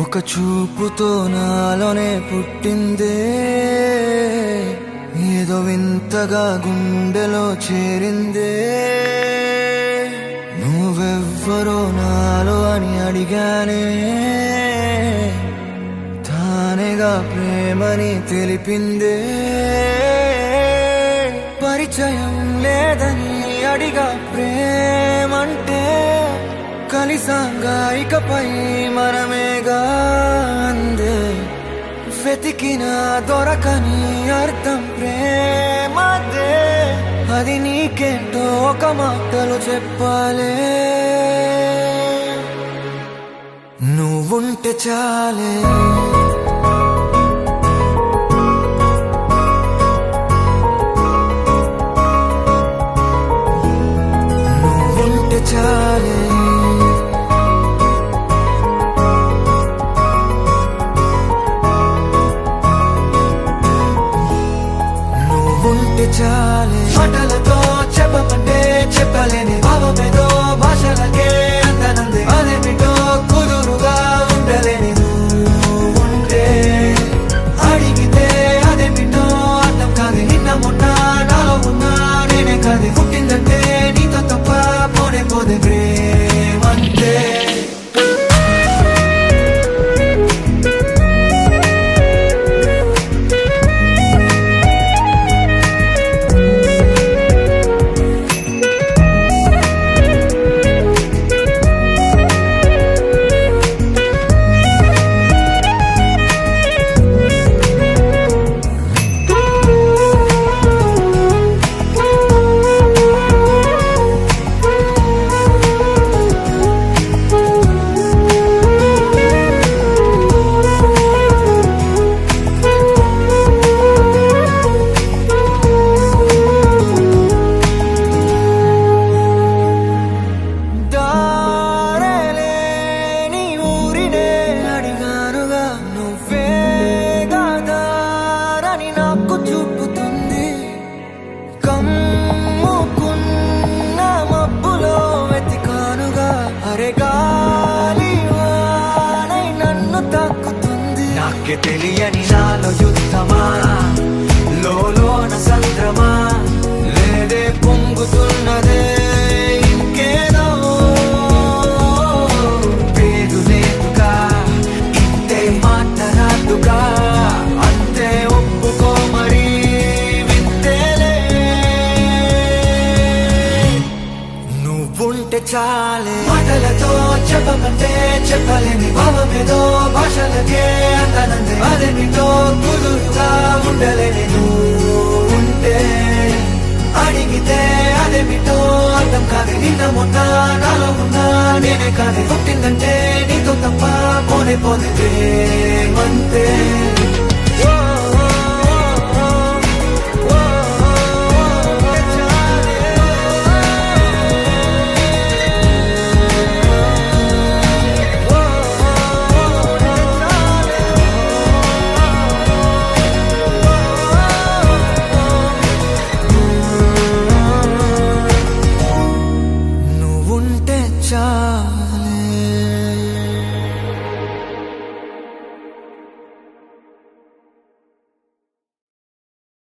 ఒక చూపుతో నాలోనే పుట్టిందే, ఏదో వింతగా గుండెలో చేరిందే. నువ్వెవ్వరో నాలో అని అడిగానే, తానేగా ప్రేమని తెలిపిందే. పరిచయం లేదని అడిగా ప్రేమంటే, కలిసాంగా ఇకపై మనమేగా అందే. వెతికిన దొరకని అర్థం ప్రేమదే, అది నీకేంటో ఒక మాటలు చెప్పాలే. నువ్వుంటే చాలే, నువ్వుంటే చాలే, నువ్వుంటే చాలే. మాటలతో చెప్పమంటే చెప్పలేని భావమేదో భాషలకే అందనంది. అదేమిటో కుదురుగా ఉండలేని నువ్వుంటే, అడిగితే అదేమిటో అర్థం కాదు. నిన్న మొన్న నాలో ఉన్నా నేనే కాదు. పుట్టిందంటే నీతో తప్ప పోనే పోదే ప్రేమంతే. నాకే తెలియని నాలో యుద్ధమా, లోన సంద్రమా, లేదే పొంగుతున్నదే ఇంకేదో. పేరు లేదుగా, ఇంతే మాట్లాడుగా, అంతే ఒప్పుకో మరి వింతేలే. నువ్వుంటే చాలే, మాటలతో చెప్పమంటే చెప్పలేని భావమేదో భాషలకే అందనంది. అదేమిటో కుదురుగా ఉండలేని నువ్వుంటే, అడిగితే అదేమిటో అర్థం కాదు. నిన్న మొన్న నాలో ఉన్నా నేనే కాదు. పుట్టిందంటే నీతో తప్ప పోనే పోదే ప్రేమంతే. నువ్వుంటే చాలే.